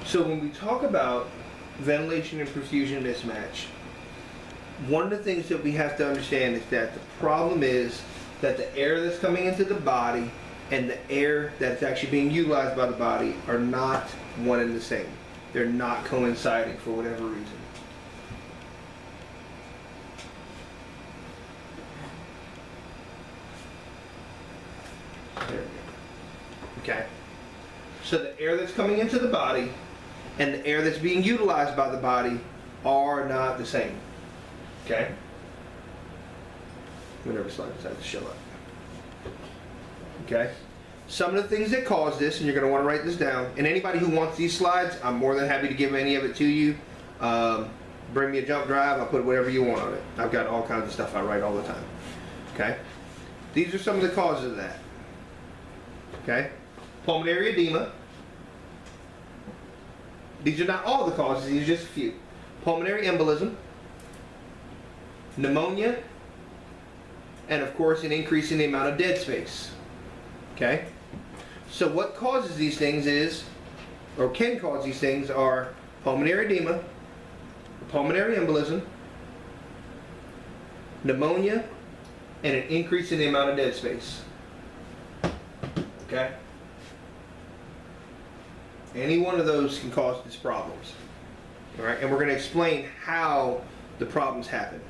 So when we talk about ventilation and perfusion mismatch, one of the things that we have to understand is that the problem is that the air that's coming into the body and the air that's actually being utilized by the body are not one and the same. They're not coinciding for whatever reason. There we go. Okay. So the air that's coming into the body and the air that's being utilized by the body are not the same. Okay? Whenever slide decides to show up. Okay? Some of the things that cause this, and you're going to want to write this down, and anybody who wants these slides, I'm more than happy to give any of it to you. Bring me a jump drive, I'll put whatever you want on it. I've got all kinds of stuff I write all the time. Okay? These are some of the causes of that. Okay? Pulmonary edema. These are not all the causes, these are just a few. Pulmonary embolism, pneumonia, and of course an increase in the amount of dead space. Okay? So what causes these things is, or can cause these things, are pulmonary edema, pulmonary embolism, pneumonia, and an increase in the amount of dead space. Okay? Any one of those can cause these problems. All right? And we're going to explain how the problems happen.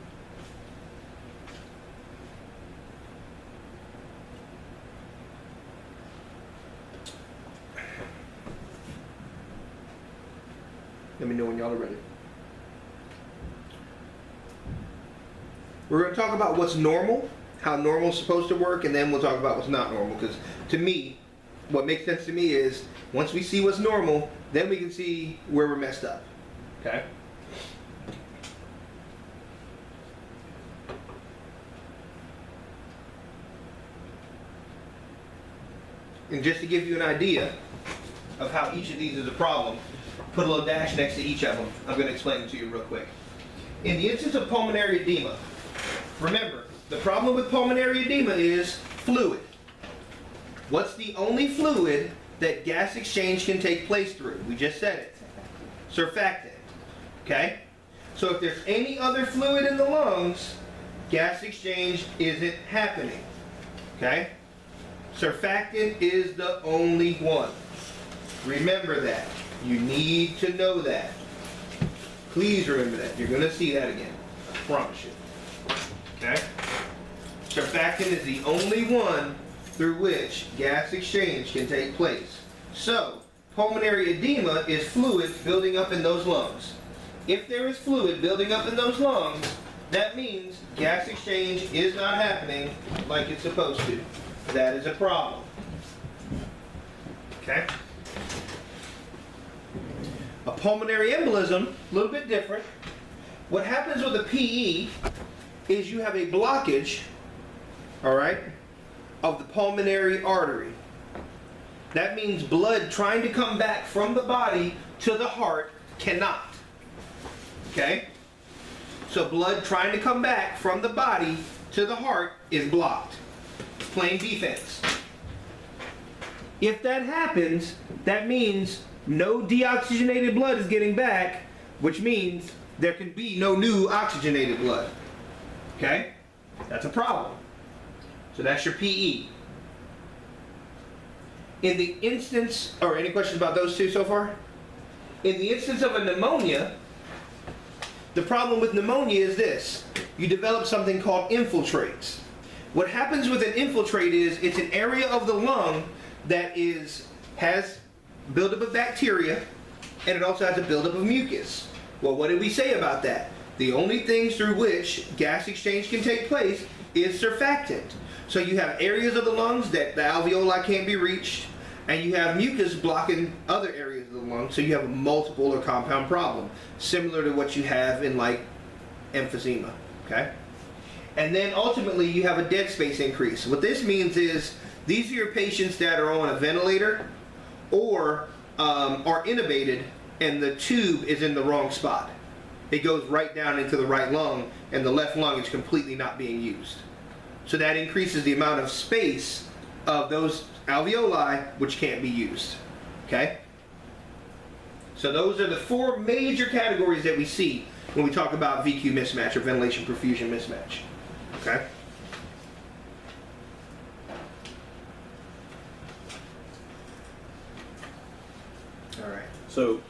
Let me know when y'all are ready. We're going to talk about what's normal, how normal is supposed to work, and then we'll talk about what's not normal. Because to me, what makes sense to me is once we see what's normal, then we can see where we're messed up. Okay? And just to give you an idea of how each of these is a problem, put a little dash next to each of them. I'm going to explain it to you real quick. In the instance of pulmonary edema, remember, the problem with pulmonary edema is fluid. What's the only fluid that gas exchange can take place through? We just said it. Surfactant. Okay? So if there's any other fluid in the lungs, gas exchange isn't happening. Okay? Surfactant is the only one. Remember that. You need to know that. Please remember that. You're going to see that again. I promise you. Okay? Surfactant is the only one through which gas exchange can take place. So, pulmonary edema is fluid building up in those lungs. If there is fluid building up in those lungs, that means gas exchange is not happening like it's supposed to. That is a problem. Okay? A pulmonary embolism, a little bit different. What happens with a PE is you have a blockage, all right, of the pulmonary artery. That means blood trying to come back from the body to the heart cannot. Okay? So blood trying to come back from the body to the heart is blocked. Plain defense. If that happens, that means no deoxygenated blood is getting back, which means there can be no new oxygenated blood. Okay? That's a problem. So that's your PE. In the instance, or any questions about those two so far? In the instance of a pneumonia, the problem with pneumonia is this. You develop something called infiltrates. What happens with an infiltrate is it's an area of the lung that has buildup of bacteria, and it also has a buildup of mucus. Well, what did we say about that? The only things through which gas exchange can take place is surfactant. So you have areas of the lungs that the alveoli can't be reached, and you have mucus blocking other areas of the lung, so you have a multiple or compound problem, similar to what you have in like emphysema. Okay? And then ultimately you have a dead space increase. What this means is these are your patients that are on a ventilator or are intubated and the tube is in the wrong spot. It goes right down into the right lung and the left lung is completely not being used. So that increases the amount of space of those alveoli which can't be used. Okay? So those are the 4 major categories that we see when we talk about VQ mismatch or ventilation perfusion mismatch. Okay? All right. So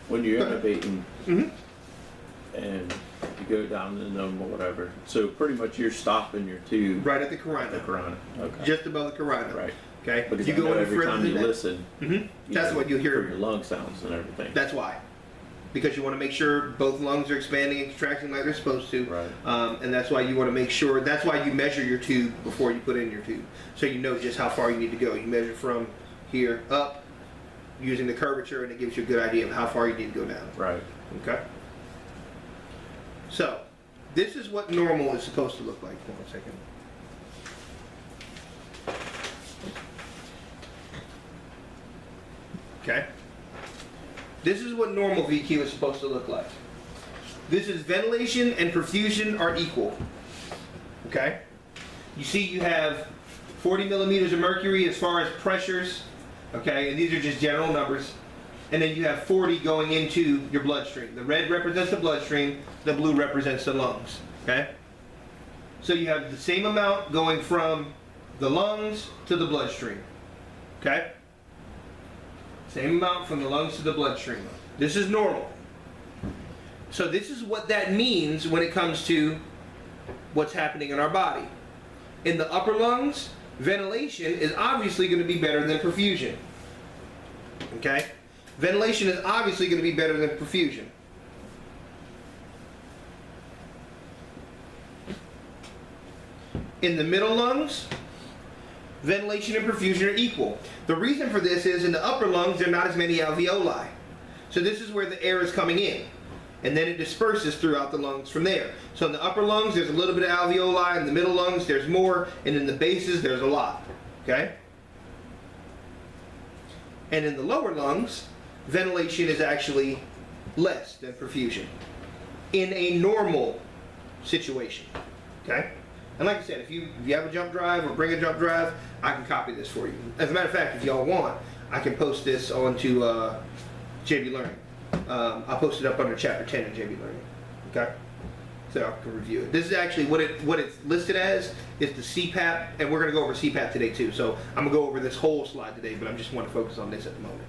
when you're intubating Mm-hmm. and you go down the dome or whatever, so pretty much you're stopping your tube. Right at the carina. The carina. Okay. Just above the carina. Right. Okay? Because you I know go any every further time than you that. listen, Mm-hmm. That's what you hear. for your lung sounds and everything. That's why. Because you want to make sure both lungs are expanding and contracting like they're supposed to. Right. And that's why you want to make sure, that's why you measure your tube before you put in your tube. So you know just how far you need to go. You measure from here up using the curvature, and it gives you a good idea of how far you need to go down. Right. Okay? So, this is what normal is supposed to look like. Hold on a second. Okay? This is what normal VQ is supposed to look like. This is ventilation and perfusion are equal. Okay? You see you have 40 millimeters of mercury as far as pressures. Okay? And these are just general numbers. And then you have 40 going into your bloodstream. The red represents the bloodstream, the blue represents the lungs. Okay? So you have the same amount going from the lungs to the bloodstream. Okay? Same amount from the lungs to the bloodstream. This is normal. So this is what that means when it comes to what's happening in our body. In the upper lungs, ventilation is obviously going to be better than perfusion. Okay? Ventilation is obviously going to be better than perfusion. In the middle lungs, ventilation and perfusion are equal. The reason for this is in the upper lungs, there are not as many alveoli. So this is where the air is coming in. And then it disperses throughout the lungs from there. So in the upper lungs, there's a little bit of alveoli. In the middle lungs, there's more. And in the bases, there's a lot. Okay? And in the lower lungs, ventilation is actually less than perfusion in a normal situation. Okay? And like I said, if you have a jump drive or bring a jump drive, I can copy this for you. As a matter of fact, if y'all want, I can post this onto JB Learning. I'll post it up under Chapter 10 in JB Learning. Okay? So I can review it. This is actually what it's listed as is the CPAP, and we're going to go over CPAP today too. So I'm going to go over this whole slide today, but I just want to focus on this at the moment.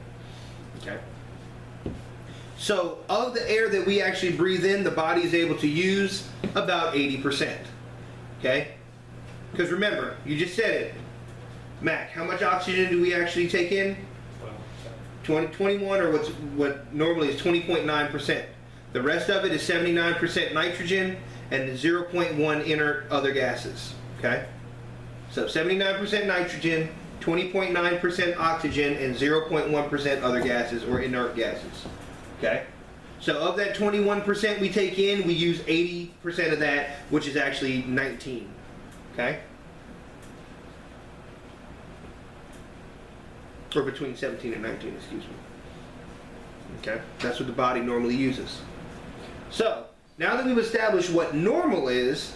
Okay? So of the air that we actually breathe in, the body is able to use about 80%. Okay? Because remember, you just said it. Mac, how much oxygen do we actually take in? 21, or what normally is 20.9%. The rest of it is 79% nitrogen and 0.1 inert other gases. Okay? So 79% nitrogen, 20.9% oxygen, and 0.1% other gases or inert gases. Okay? So of that 21% we take in, we use 80% of that, which is actually 19. Okay? Or between 17 and 19, excuse me. Okay? That's what the body normally uses. So, now that we've established what normal is,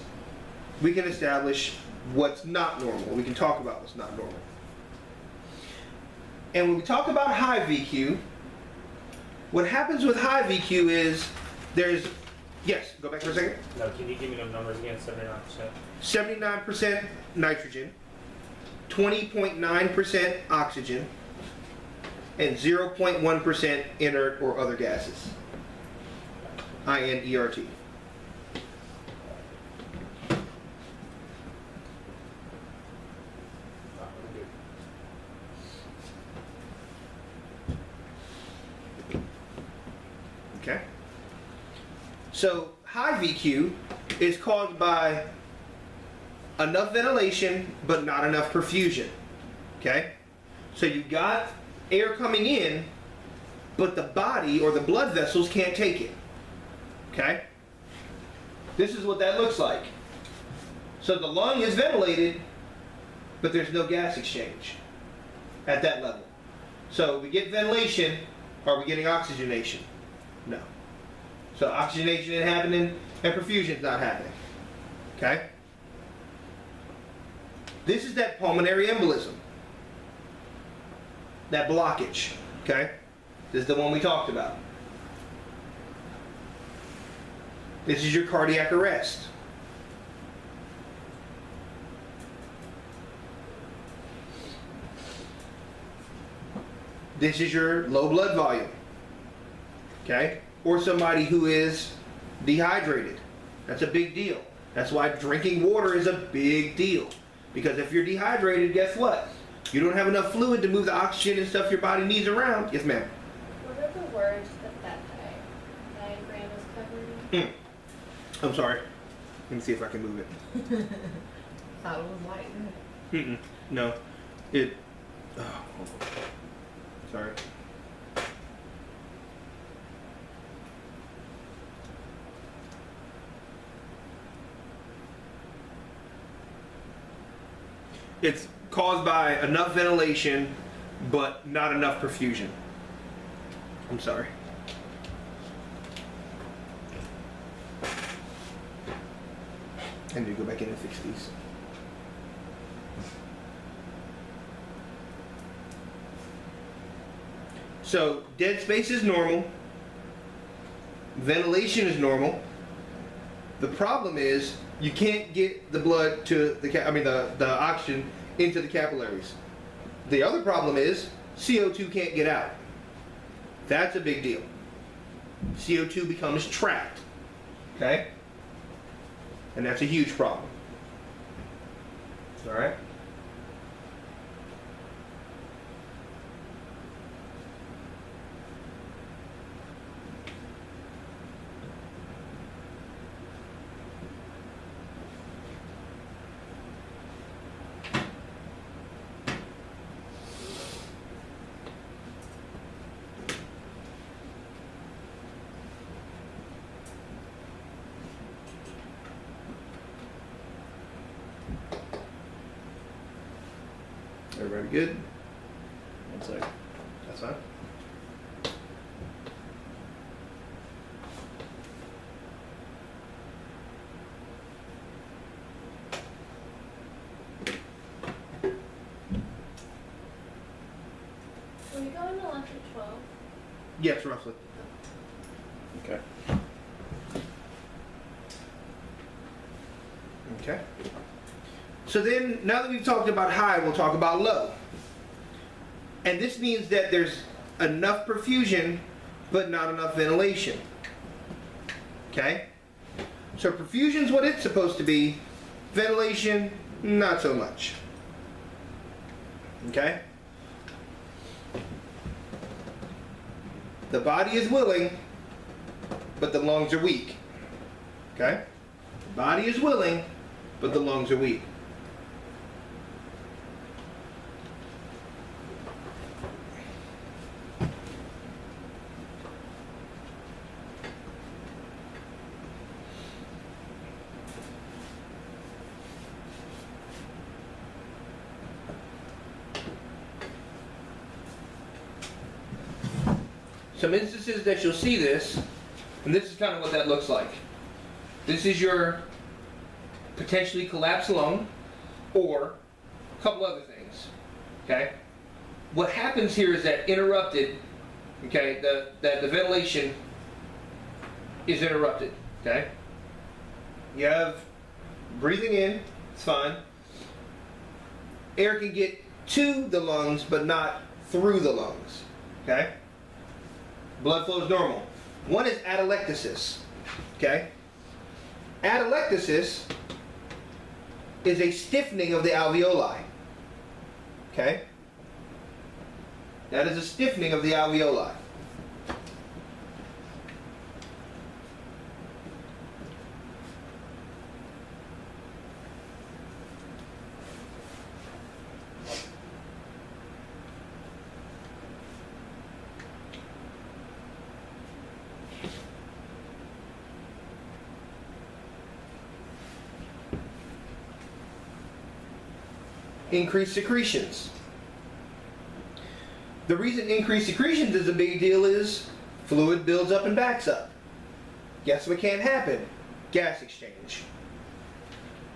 we can establish what's not normal. We can talk about what's not normal. And when we talk about high VQ, what happens with high VQ is there's, yes, go back for a second. No, can you give me those numbers again? 79%. 79% nitrogen, 20.9% oxygen, and 0.1% inert or other gases. INERT. Okay? So, high VQ is caused by enough ventilation but not enough perfusion. Okay? So you've got air coming in, but the body or the blood vessels can't take it. Okay? This is what that looks like. So the lung is ventilated, but there's no gas exchange at that level. So we get ventilation, are we getting oxygenation? No. So oxygenation isn't happening, and perfusion is not happening. Okay? This is that pulmonary embolism. That blockage. Okay? This is the one we talked about. This is your cardiac arrest. This is your low blood volume. Okay? Or somebody who is dehydrated. That's a big deal. That's why drinking water is a big deal. Because if you're dehydrated, guess what? You don't have enough fluid to move the oxygen and stuff your body needs around. Yes, ma'am. What are the words that diagram is covering? I'm sorry. Let me see if I can move it. Thought it was light. No. It. Oh, hold on. Sorry. It's caused by enough ventilation, but not enough perfusion. I'm sorry. I need to go back in and fix these. So dead space is normal. Ventilation is normal. The problem is you can't get the blood to the oxygen into the capillaries. The other problem is CO2 can't get out. That's a big deal. CO2 becomes trapped. Okay? And that's a huge problem. All right? Everybody good? One second. That's fine. Are we going to lunch at 12? Yes, roughly. Okay. Okay. So then, now that we've talked about high, we'll talk about low. And this means that there's enough perfusion, but not enough ventilation. Okay? So perfusion's what it's supposed to be. Ventilation, not so much. Okay? The body is willing, but the lungs are weak. Okay? The body is willing, but the lungs are weak. Some instances that you'll see this, and this is kind of what that looks like. This is your potentially collapsed lung, or a couple other things. Okay? What happens here is that interrupted, okay, the ventilation is interrupted. Okay? You have breathing in, it's fine. Air can get to the lungs, but not through the lungs. Okay? Blood flow is normal. One is atelectasis. Okay? Atelectasis is a stiffening of the alveoli. Okay? That is a stiffening of the alveoli. Increased secretions. The reason increased secretions is a big deal is fluid builds up and backs up. Guess what can't happen? Gas exchange.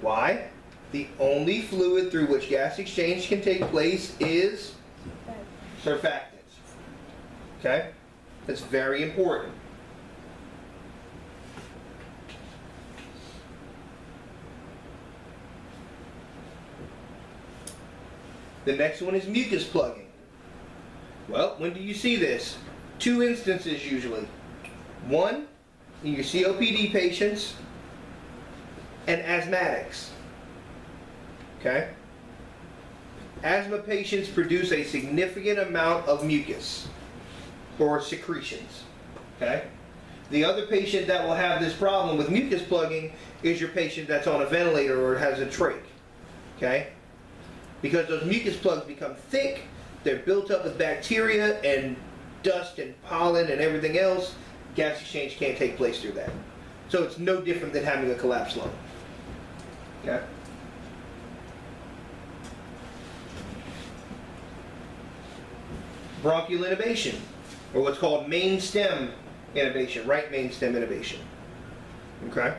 Why? The only fluid through which gas exchange can take place is surfactants. Okay? That's very important. The next one is mucus plugging. Well, when do you see this? 2 instances usually. One, in your COPD patients and asthmatics. Okay? Asthma patients produce a significant amount of mucus or secretions. Okay? The other patient that will have this problem with mucus plugging is your patient that's on a ventilator or has a trach. Okay? Because those mucus plugs become thick, they're built up with bacteria and dust and pollen and everything else. Gas exchange can't take place through that. So it's no different than having a collapsed lung. Okay? Bronchial intubation, or what's called main stem intubation, right main stem intubation. Okay?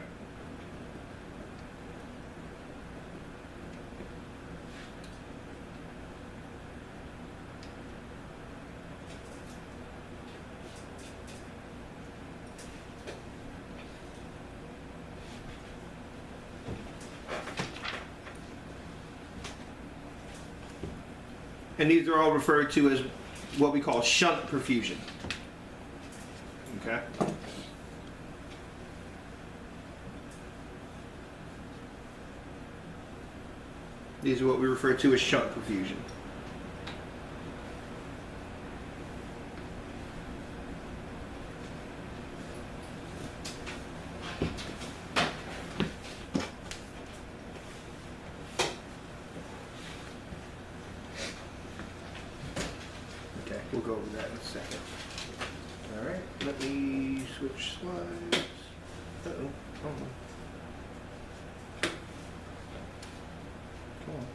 And these are all referred to as what we call shunt perfusion. Okay? These are what we refer to as shunt perfusion. Okay, we'll go over that in a second. All right, let me switch slides. Uh-oh, hold on. Come on.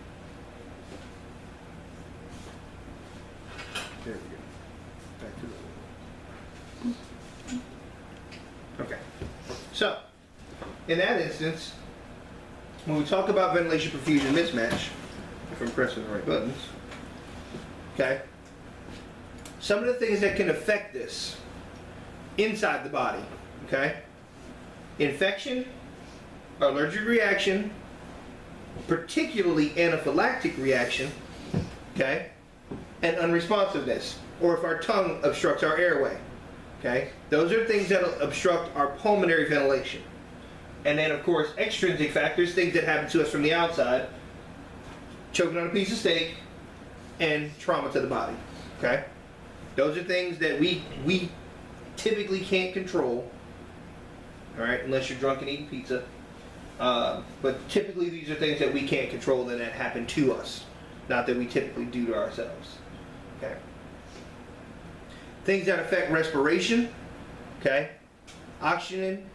There we go. Back to the... Okay. So, in that instance, when we talk about ventilation perfusion mismatch, if I'm pressing the right buttons, okay, some of the things that can affect this inside the body, okay, infection, allergic reaction, particularly anaphylactic reaction, okay, and unresponsiveness, or if our tongue obstructs our airway, okay. Those are things that obstruct our pulmonary ventilation. And then, of course, extrinsic factors, things that happen to us from the outside, choking on a piece of steak, and trauma to the body, okay. Those are things that we typically can't control, all right, unless you're drunk and eating pizza. But typically these are things that we can't control and that happen to us, not that we typically do to ourselves. Okay. Things that affect respiration, okay. Oxygen,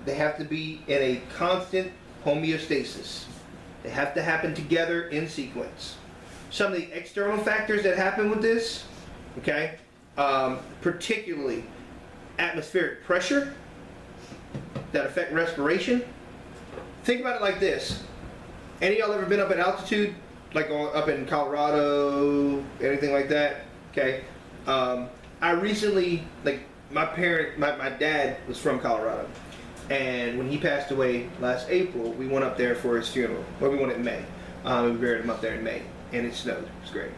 they have to be in a constant homeostasis. They have to happen together in sequence. Some of the external factors that happen with this, okay, particularly atmospheric pressure that affect respiration. Think about it like this. Any of y'all ever been up at altitude? Like up in Colorado, anything like that? Okay. I recently, like my dad was from Colorado. And when he passed away last April, we went up there for his funeral. Well, we went in May. We buried him up there in May. And it snowed. It was great.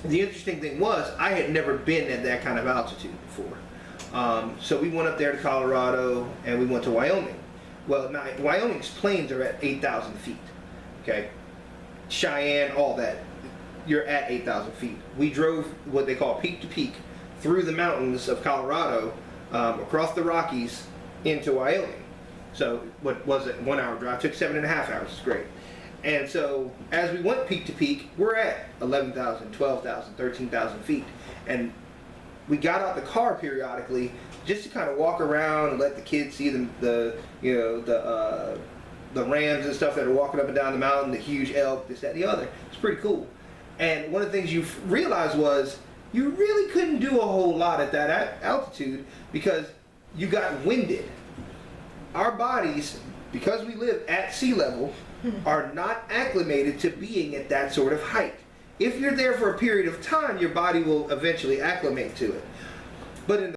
The interesting thing was, I had never been at that kind of altitude before. So we went up there to Colorado, and we went to Wyoming. Well, now, Wyoming's plains are at 8,000 feet. Okay? Cheyenne, all that. You're at 8,000 feet. We drove what they call peak to peak through the mountains of Colorado, across the Rockies into Wyoming. So what was it? 1 hour drive. Took 7.5 hours. It's great. And so as we went peak to peak, we're at 11,000, 12,000, 13,000 feet. And we got out the car periodically just to kind of walk around and let the kids see the rams and stuff that are walking up and down the mountain, the huge elk, this, that, and the other. It's pretty cool. And one of the things you realized was you really couldn't do a whole lot at that altitude because you got winded. Our bodies, because we live at sea level, are not acclimated to being at that sort of height. If you're there for a period of time, your body will eventually acclimate to it. But in